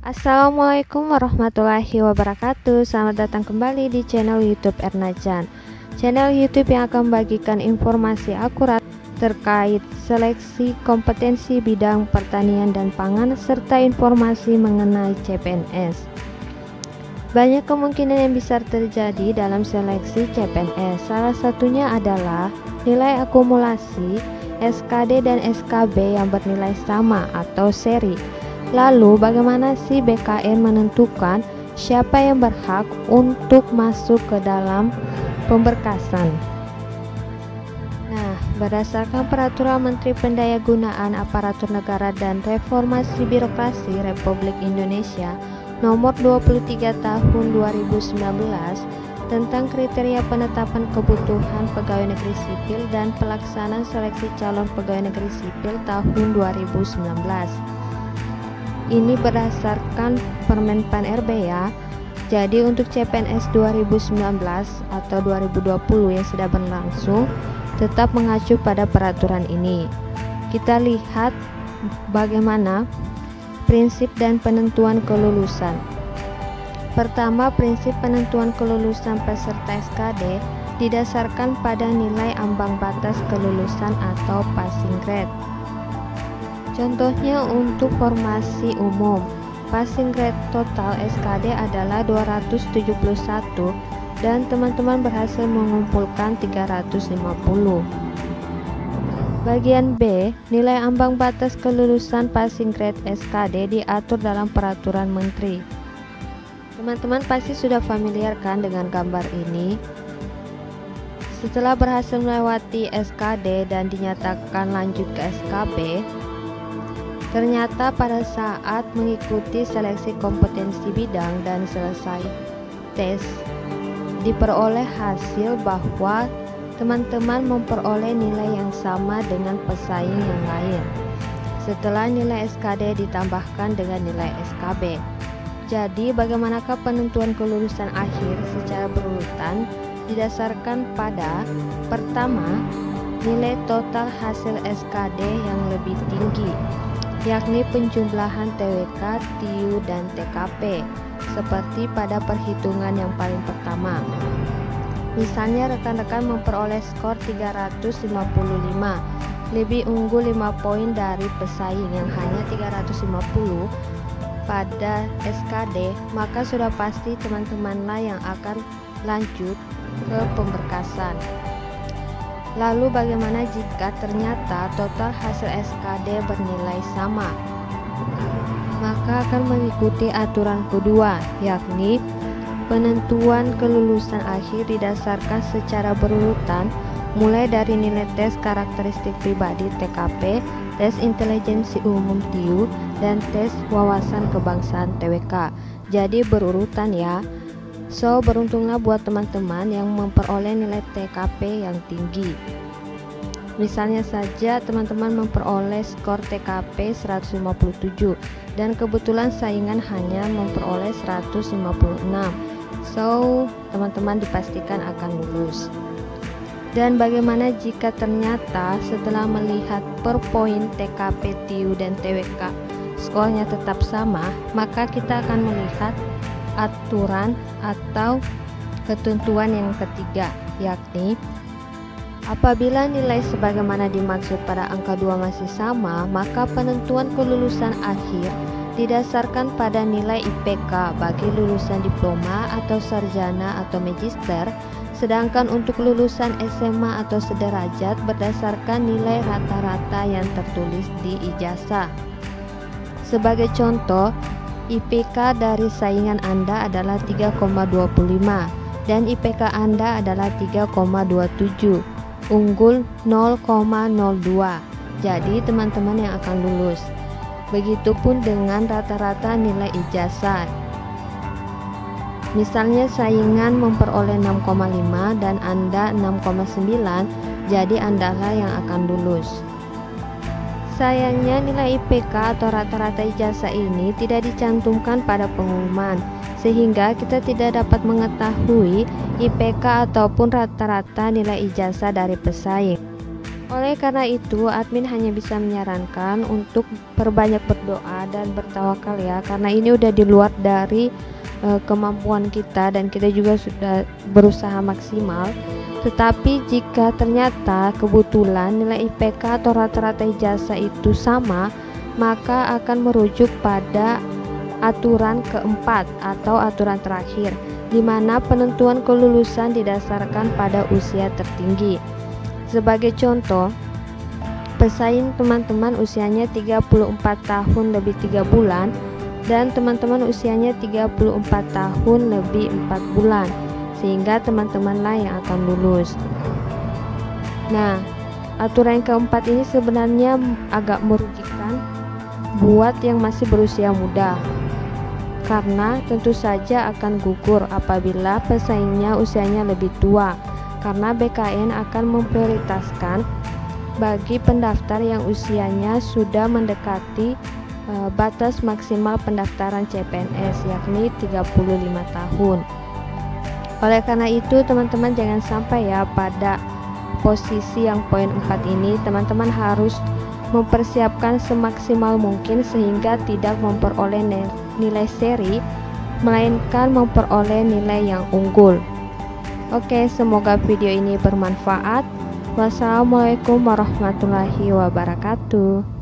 Assalamualaikum warahmatullahi wabarakatuh. Selamat datang kembali di channel YouTube Ernajan. Channel YouTube yang akan membagikan informasi akurat terkait seleksi kompetensi bidang pertanian dan pangan serta informasi mengenai CPNS. Banyak kemungkinan yang bisa terjadi dalam seleksi CPNS. Salah satunya adalah nilai akumulasi SKD dan SKB yang bernilai sama atau seri. Lalu bagaimana sih BKN menentukan siapa yang berhak untuk masuk ke dalam pemberkasan? Nah, berdasarkan Peraturan Menteri Pendayagunaan Aparatur Negara dan Reformasi Birokrasi Republik Indonesia Nomor 23 Tahun 2019 tentang kriteria penetapan kebutuhan pegawai negeri sipil dan pelaksanaan seleksi calon pegawai negeri sipil tahun 2019. Ini berdasarkan Permenpan RB ya. Jadi untuk CPNS 2019 atau 2020 yang sudah berlangsung tetap mengacu pada peraturan ini. Kita lihat bagaimana prinsip dan penentuan kelulusan. Pertama, prinsip penentuan kelulusan peserta SKD didasarkan pada nilai ambang batas kelulusan atau passing grade. Contohnya untuk formasi umum, passing grade total SKD adalah 271 dan teman-teman berhasil mengumpulkan 350. Bagian B, nilai ambang batas kelulusan passing grade SKD diatur dalam peraturan menteri. Teman-teman pasti sudah familiar kan dengan gambar ini? Setelah berhasil melewati SKD dan dinyatakan lanjut ke SKB, ternyata pada saat mengikuti seleksi kompetensi bidang dan selesai tes, diperoleh hasil bahwa teman-teman memperoleh nilai yang sama dengan pesaing yang lain setelah nilai SKD ditambahkan dengan nilai SKB. Jadi bagaimanakah penentuan kelulusan akhir secara berurutan didasarkan pada pertama, nilai total hasil SKD yang lebih tinggi, yakni penjumlahan TWK, TIU, dan TKP seperti pada perhitungan yang paling pertama. Misalnya rekan-rekan memperoleh skor 355, lebih unggul 5 poin dari pesaing yang hanya 350 pada SKD, maka sudah pasti teman-temanlah yang akan lanjut ke pemberkasan. Lalu bagaimana jika ternyata total hasil SKD bernilai sama? Maka akan mengikuti aturan kedua, yakni penentuan kelulusan akhir didasarkan secara berurutan mulai dari nilai tes karakteristik pribadi TKP, tes intelijensi umum TIU, dan tes wawasan kebangsaan TWK. Jadi berurutan ya. So, beruntunglah buat teman-teman yang memperoleh nilai TKP yang tinggi. Misalnya saja teman-teman memperoleh skor TKP 157 dan kebetulan saingan hanya memperoleh 156. So, teman-teman dipastikan akan lulus. Dan bagaimana jika ternyata setelah melihat per poin TKP, TIU, dan TWK skornya tetap sama, maka kita akan melihat aturan atau ketentuan yang ketiga, yakni apabila nilai sebagaimana dimaksud pada angka 2 masih sama, maka penentuan kelulusan akhir didasarkan pada nilai IPK bagi lulusan diploma atau sarjana atau magister, sedangkan untuk lulusan SMA atau sederajat berdasarkan nilai rata-rata yang tertulis di ijazah. Sebagai contoh, IPK dari saingan Anda adalah 3,25 dan IPK Anda adalah 3,27, unggul 0,02. Jadi teman-teman yang akan lulus. Begitupun dengan rata-rata nilai ijazah. Misalnya saingan memperoleh 6,5 dan Anda 6,9, jadi Andalah yang akan lulus. Sayangnya nilai IPK atau rata-rata ijazah ini tidak dicantumkan pada pengumuman, sehingga kita tidak dapat mengetahui IPK ataupun rata-rata nilai ijazah dari pesaing. Oleh karena itu, admin hanya bisa menyarankan untuk perbanyak berdoa dan bertawakal ya, karena ini udah di luar dari kemampuan kita dan kita juga sudah berusaha maksimal. Tetapi jika ternyata kebetulan nilai IPK atau rata-rata ijazah itu sama, maka akan merujuk pada aturan keempat atau aturan terakhir, di mana penentuan kelulusan didasarkan pada usia tertinggi. Sebagai contoh, pesaing teman-teman usianya 34 tahun lebih 3 bulan dan teman-teman usianya 34 tahun lebih 4 bulan, sehingga teman-temanlah yang akan lulus. Nah, aturan yang keempat ini sebenarnya agak merugikan buat yang masih berusia muda, karena tentu saja akan gugur apabila pesaingnya usianya lebih tua, karena BKN akan memprioritaskan bagi pendaftar yang usianya sudah mendekati batas maksimal pendaftaran CPNS, yakni 35 tahun. Oleh karena itu, teman-teman jangan sampai ya pada posisi yang poin 4 ini. Teman-teman harus mempersiapkan semaksimal mungkin sehingga tidak memperoleh nilai seri, melainkan memperoleh nilai yang unggul. Oke, semoga video ini bermanfaat. Wassalamualaikum warahmatullahi wabarakatuh.